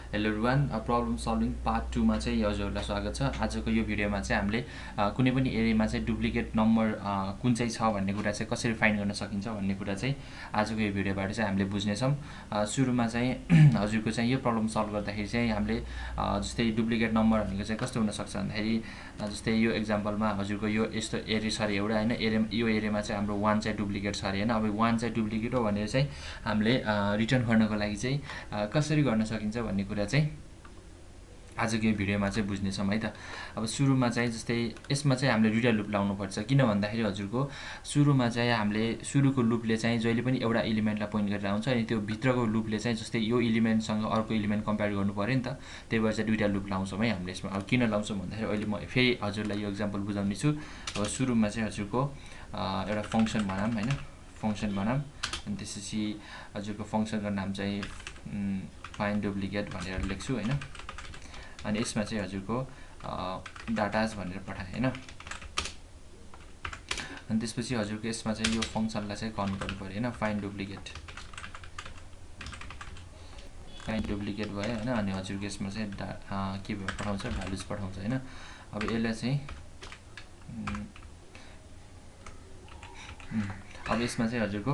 Hello everyone, problem solving part 2 मा चाहिँ हजुरहरूलाई स्वागत छ। आजको यो भिडियोमा चाहिँ हामीले कुनै पनि एरेमा चाहिँ डुप्लिकेट नम्बर कुन चाहिँ छ भन्ने कुरा चाहिँ कसरी फाइन्ड गर्न सकिन्छ भन्ने कुरा चाहिँ आजको यो भिडियोबाट चाहिँ हामीले बुझ्नेछौँ। सुरुमा चाहिँ हजुरको चाहिँ यो प्रब्लम सल्भ गर्दाखेरि चाहिँ हामीले जस्तै डुप्लिकेट नम्बर भनेको चाहिँ कस्तो हुनसक्छ भन्दाखेरि जस्तै यो एक्जाम्पलमा हजुरको यो यस्तो एरे छ अरे एउटा होइन, यो एरेमा चाहिँ हाम्रो 1 चाहिँ डुप्लिकेट छ अरे होइन। अब 1 चाहिँ डुप्लिकेट हो भनेर चाहिँ हामीले रिटर्न गर्नको लागि चाहिँ कसरी गर्न सकिन्छ भन्ने कुरा चाहिँ आजको यो भिडियोमा चाहिँ बुझ्नेछौँ है त। अब सुरुमा चाहिँ जस्तै यसमा चाहिँ हामीले दुईवटा लुप लाउनुपर्छ। किन भन्दाखेरि हजुरको सुरुमा चाहिँ हामीले सुरुको लुपले चाहिँ जहिले पनि एउटा इलिमेन्टलाई पोइन्ट गरेर आउँछ अनि त्यो भित्रको लुपले चाहिँ जस्तै यो इलिमेन्टसँग अर्को इलिमेन्ट कम्पेयर गर्नु पऱ्यो नि त, त्यही भएर चाहिँ दुईवटा लुप लाउँछौँ है हामीले यसमा। अब किन लाउँछौँ भन्दाखेरि अहिले म फेरि हजुरलाई यो एक्जाम्पल बुझाउने छु। अब सुरुमा चाहिँ हजुरको एउटा फङ्सन बनाऊँ होइन, फङ्सन बनाऊँ अनि त्यसपछि हजुरको फङ्सनको नाम चाहिँ फाइन्ड डुप्लिकेट भनेर लेख्छु होइन। अनि यसमा चाहिँ हजुरको डाटाज भनेर पठाएँ होइन। अनि त्यसपछि हजुरको यसमा चाहिँ यो फङ्सनलाई चाहिँ कल गर्नु पऱ्यो होइन, फाइन्ड डुप्लिकेट भयो होइन। अनि हजुरको यसमा चाहिँ के पठाउँछ, भ्यालुज पठाउँछ होइन। अब यसलाई चाहिँ अब यसमा चाहिँ हजुरको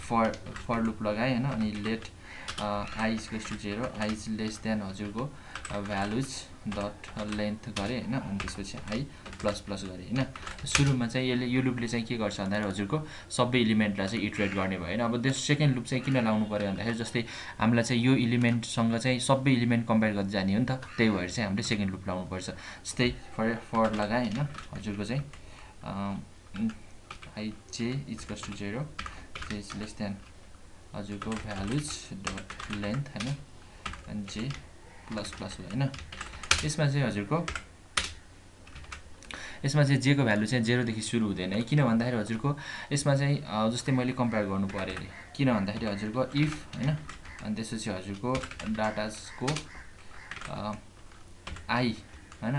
फर लुप लगाएँ होइन। अनि let i equals to 0, i is less than हजुरको भ्यालुज डट लेन्थ गरेँ होइन। अनि त्यसपछि आई प्लस प्लस गरेँ होइन। सुरुमा चाहिँ यो लुपले चाहिँ के गर्छ भन्दाखेरि हजुरको सबै इलिमेन्टलाई चाहिँ इटरेट गर्ने भयो होइन। अब त्यो सेकेन्ड लुप चाहिँ किन लाउनु पऱ्यो भन्दाखेरि जस्तै हामीलाई चाहिँ यो इलिमेन्टसँग चाहिँ सबै इलिमेन्ट कम्पेयर गर्दै जाने हो नि त, त्यही भएर चाहिँ हामीले सेकेन्ड लुप लाउनुपर्छ। जस्तै फर लगाएँ होइन, हजुरको चाहिँ आई जे इक्वल्स टु 0, जे इज लेस देन हजुरको भ्यालुज डट लेन्थ होइन। अनि जे प्लस प्लस हो होइन। यसमा चाहिँ हजुरको जेको भ्यालु चाहिँ 0 देखि सुरु हुँदैन है। किन भन्दाखेरि हजुरको यसमा चाहिँ जस्तै मैले कम्पेयर गर्नु पऱ्यो अरे, किन भन्दाखेरि हजुरको इफ होइन। अनि त्यसपछि हजुरको डाटाजको आई होइन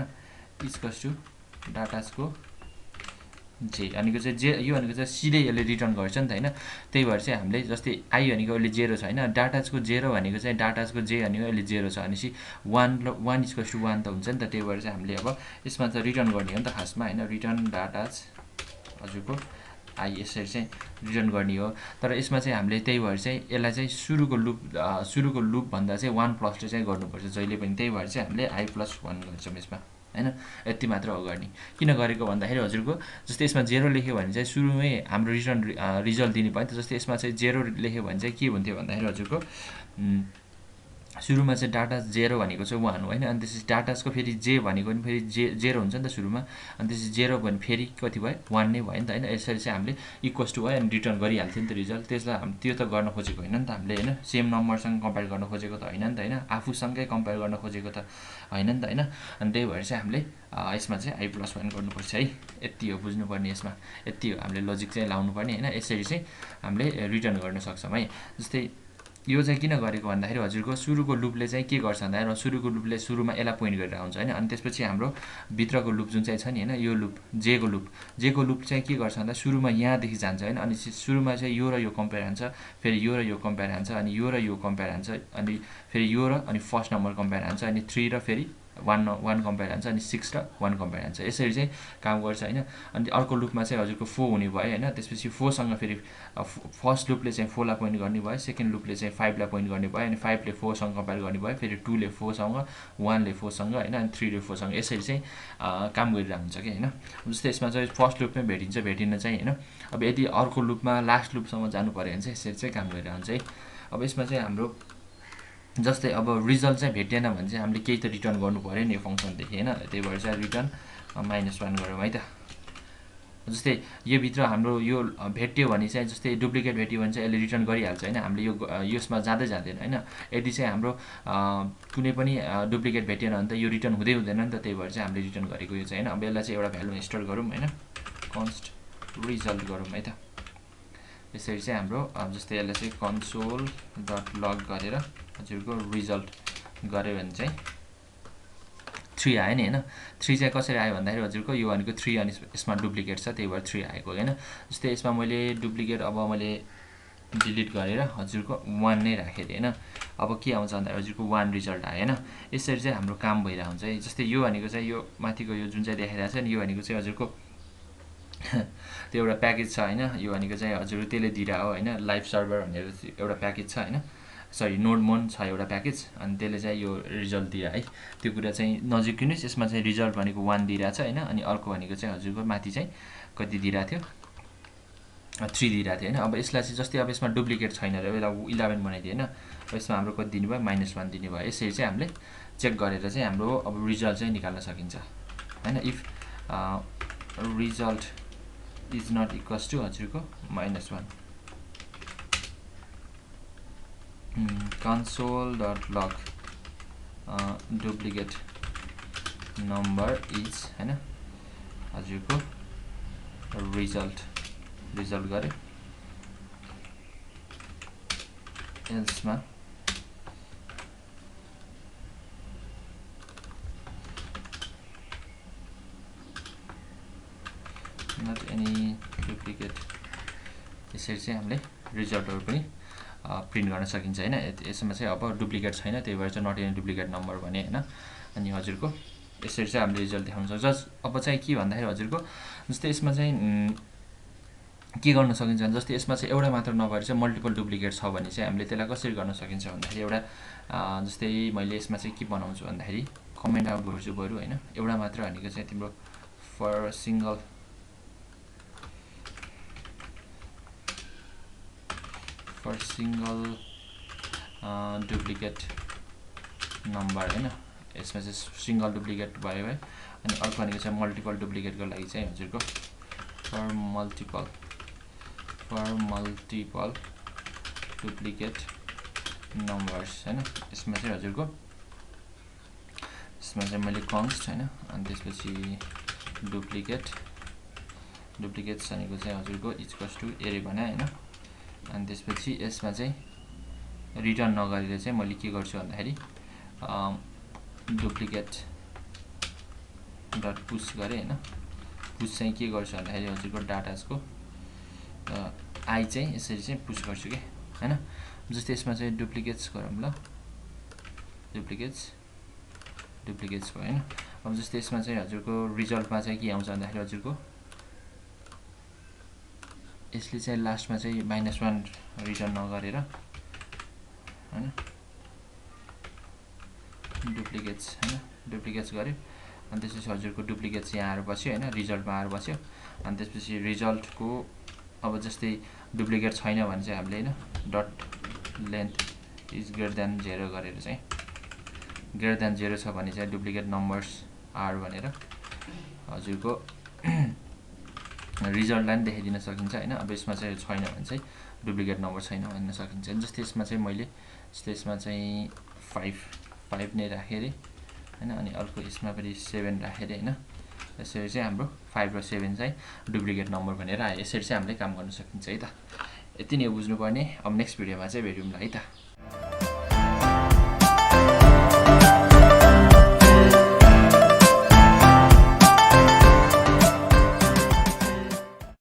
इक्वल्स टु डाटाजको जे भनेको चाहिँ यो भनेको चाहिँ सिधै यसले रिटर्न गर्छ नि त होइन। त्यही भएर चाहिँ हामीले जस्तै आई भनेको अहिले 0 छ होइन, डाटाजको 0 भनेको चाहिँ डाटाजको जे भनेको अहिले 0 छ भनेपछि 1 इक्वल्स टु 1 त हुन्छ नि त। त्यही भएर चाहिँ हामीले अब यसमा त रिटर्न गर्ने हो नि त खासमा होइन, रिटर्न डाटाज हजुरको आई यसरी चाहिँ रिटर्न गर्ने हो। तर यसमा चाहिँ हामीले त्यही भएर चाहिँ यसलाई चाहिँ सुरुको लुपभन्दा चाहिँ 1 प्लसले चाहिँ गर्नुपर्छ जहिले पनि। त्यही भएर चाहिँ हामीले आई प्लस 1 गर्छौँ यसमा होइन। यति मात्र हो गर्ने। किन गरेको भन्दाखेरि हजुरको जस्तै यसमा 0 लेख्यो भने चाहिँ सुरुमै हाम्रो रिजल्ट दिने भयो नि त। जस्तै यसमा चाहिँ 0 लेख्यो भने चाहिँ के हुन्थ्यो भन्दाखेरि हजुरको सुरुमा चाहिँ डाटा 0 भनेको चाहिँ 1 हो होइन। अनि त्यसपछि डाटाजको फेरि जे भनेको पनि फेरि 0 हुन्छ नि त सुरुमा। अनि त्यसपछि 0 भने फेरि कति भयो, 1 नै भयो नि त होइन। यसरी चाहिँ हामीले इक्वल्स टु भयो अनि रिटर्न गरिहाल्थ्यो नि त रिजल्ट। त्यसलाई त्यो त गर्न खोजेको होइन नि त हामीले होइन, सेम नम्बरसँग कम्पेयर गर्न खोजेको त होइन नि त होइन, आफूसँगै कम्पेयर गर्न खोजेको त होइन नि त होइन। अनि त्यही भएर चाहिँ हामीले यसमा चाहिँ आई प्लस 1 गर्नुपर्छ है। यति हो बुझ्नुपर्ने, यसमा यति हो हामीले लजिक चाहिँ लाउनुपर्ने होइन। यसरी चाहिँ हामीले रिटर्न गर्न सक्छौँ है। जस्तै यो चाहिँ किन गरेको भन्दाखेरि हजुरको सुरुको लुपले चाहिँ के गर्छ भन्दाखेरि सुरुको लुपले सुरुमा यसलाई पोइन्ट गरेर आउँछ होइन। अनि त्यसपछि हाम्रो भित्रको लुप जुन चाहिँ छ नि होइन, यो लुप जेको लुप चाहिँ के गर्छ भन्दा सुरुमा यहाँदेखि जान्छ होइन। अनि सुरुमा चाहिँ यो र यो कम्पेयर हान्छ, फेरि यो र यो कम्पेयर हान्छ, अनि यो र यो कम्पेयर हान्छ, अनि फेरि यो र अनि फर्स्ट नम्बर कम्पेयर हान्छ, अनि 3 र फेरि 1 कम्पेयर हान्छ, अनि 6 र 1 कम्पेयर हान्छ। यसरी चाहिँ काम गर्छ होइन। अनि अर्को लुपमा चाहिँ हजुरको 4 हुने भयो होइन। त्यसपछि 4सँग फेरि फर्स्ट लुपले चाहिँ 4 लाई पोइन्ट गर्ने भयो, सेकेन्ड लुपले चाहिँ 5 लाई पोइन्ट गर्ने भयो, अनि 5 ले 4 सँग कम्पेयर गर्ने भयो, फेरि 2 ले 4 सँग, 1 ले 4 सँग होइन, अनि 3 ले 4 सँग। यसरी चाहिँ काम गरिरहेको हुन्छ कि होइन। जस्तै यसमा चाहिँ फर्स्ट लुपमै भेटिन चाहिँ होइन। अब यदि अर्को लुपमा लास्ट लुपसम्म जानु पऱ्यो भने चाहिँ यसरी चाहिँ काम गरिरहेको हुन्छ है। अब यसमा चाहिँ हाम्रो जस्तै अब रिजल्ट चाहिँ भेटेन भने चाहिँ हामीले केही त रिटर्न गर्नु पऱ्यो नि यो फङ्सनदेखि होइन। त्यही भएर चाहिँ रिटर्न -1 गरौँ है त। जस्तै यो भित्र हाम्रो यो भेट्यो भने चाहिँ जस्तै डुप्लिकेट भेट्यो भने चाहिँ यसले रिटर्न गरिहाल्छ होइन। हामीले यसमा जाँदैन होइन। यदि चाहिँ हाम्रो कुनै पनि डुप्लिकेट भेटेन भने त यो रिटर्न हुँदैन नि त। त्यही भएर चाहिँ हामीले रिटर्न गरेको यो चाहिँ होइन। अब यसलाई चाहिँ एउटा भ्यालु इन्स्टल गरौँ होइन, कन्स्ट रिजल्ट गरौँ है त। यसरी चाहिँ हाम्रो जस्तै यसलाई चाहिँ कन्सोल डट लग गरेर हजुरको रिजल्ट गऱ्यो भने चाहिँ 3 आयो नि होइन। 3 चाहिँ कसरी आयो भन्दाखेरि हजुरको यो भनेको 3 अनि यसमा डुप्लिकेट छ, त्यही भएर 3 आएको होइन। जस्तै यसमा मैले डुप्लिकेट अब मैले डिलिट गरेर हजुरको 1 नै राखेँ अरे हैन। अब के आउँछ भन्दा हजुरको 1 रिजल्ट आयो हैन। यसरी चाहिँ हाम्रो काम भइरहेको हुन्छ है। जस्तै यो भनेको चाहिँ यो माथिको यो जुन चाहिँ देखाइरहेको छ नि यो भनेको चाहिँ हजुरको त्यो एउटा प्याकेज छ हैन। यो भनेको चाहिँ हजुर त्यसले दिइरा हो हैन। लाइभ सर्भर भनेर एउटा प्याकेज छ हैन। सरी नोडमोन छ एउटा प्याकेज अनि त्यसले चाहिँ यो रिजल्ट दिइरा है। त्यो कुरा चाहिँ नजिकिनुहोस्। यसमा चाहिँ रिजल्ट भनेको 1 दिइरा छ हैन। अनि अर्को भनेको चाहिँ हजुरको माथि चाहिँ कति दिइरा थियो 3 दिइरा थियो हैन। अब यसलाई चाहिँ जस्तै अब यसमा डुप्लिकेट छैन र यसलाई 11 बनाइदिए हैन। अब यसमा हाम्रो कति दिनु भयो -1 दिनु भयो। यसरी चाहिँ हामीले चेक गरेर चाहिँ हाम्रो अब रिजल्ट चाहिँ निकाल्न सकिन्छ हैन। If result is not equals to हजुरको -1 console.log डुप्लिकेट नम्बर इज हैन हजुरको रिजल्ट गरे एल्समा नट एनी डुप्लिकेट यसरी चाहिँ हामीले रिजल्टहरु पनि प्रिन्ट गर्न सकिन्छ हैन। यसमा चाहिँ अब डुप्लिकेट छैन त्यही भएर चाहिँ नट एनी डुप्लिकेट नम्बर भने हैन। अनि हजुरको यसरी चाहिँ हामीले रिजल्ट देखाउन सक्छ। अब चाहिँ के भन्दाखेरि हजुरको जस्तै यसमा चाहिँ के गर्न सकिन्छ भने जस्तै यसमा चाहिँ एउटा मात्र नभएर चाहिँ मल्टिपल डुप्लिकेट छ भने चाहिँ हामीले त्यसलाई कसरी गर्न सकिन्छ भन्दाखेरि एउटा जस्तै मैले यसमा चाहिँ के बनाउँछु भन्दाखेरि कमेन्ट आउट गर्छु बरु हैन। एउटा मात्र भनेको चाहिँ तिम्रो फर सिंगल डुप्लिकेट नम्बर हैन। यसमा चाहिँ सिंगल डुप्लिकेट भयो है। अनि अर्को भनेको चाहिँ मल्टिपल डुप्लिकेटको लागि चाहिँ हजुरको फर मल्टिपल डुप्लिकेट नम्बर्स हैन। यसमा चाहिँ हजुरको यसमा चाहिँ मैले कन्स्ट हैन। अनि त्यसपछि डुप्लिकेट्स भनेको चाहिँ हजुरको इक्वल्स टु एरे बनाए हैन। अनि त्यसपछि यसमा चाहिँ रिटर्न नगरेर चाहिँ मैले के गर्छु भन्दाखेरि डुप्लिकेट डट पुश गरे हैन। पुश चाहिँ के गर्छु भन्दाखेरि हजुरको डाटाको आई चाहिँ यसरी चाहिँ पुश गर्छु के हैन। जस्तै यसमा चाहिँ डुप्लिकेट्स गरौँ ल डुप्लिकेट्स भयो हैन। अब जस्तै यसमा चाहिँ हजुरको रिजल्टमा चाहिँ के आउँछ भन्दाखेरि हजुरको यसले चाहिँ लास्टमा चाहिँ -1 रिटर्न नगरेर हैन डुप्लिकेट्स गर्यो। अनि त्यसपछि हजुरको डुप्लिकेट्स यहाँ आएर बस्यो हैन रिजल्टमा आएर बस्यो। अनि त्यसपछि रिजल्टको अब जस्तै डुप्लिकेट छैन भने चाहिँ हामीले हैन dot length is greater than 0 गरेर चाहिँ ग्रेटर देन 0 छ भने चाहिँ डुप्लिकेट नम्बर्स आर भनेर हजुरको रिजल्टलाई पनि देखाइदिन सकिन्छ हैन। अब यसमा चाहिँ छैन भने चाहिँ डुप्लिकेट नम्बर छैन भन्न सकिन्छ। जस्तै यसमा चाहिँ मैले जस्तै यसमा चाहिँ 5 नै राखेँ रे हैन। अनि अर्को यसमा पनि 7 राखेँ रे हैन। यसरी चाहिँ हाम्रो 5 र 7 चाहिँ डुप्लिकेट नम्बर भनेर आयो। यसरी चाहिँ हामीले काम गर्न सकिन्छ है त। यति नै बुझ्नुपर्ने। अब नेक्स्ट भिडियोमा चाहिँ भेटौँला है त।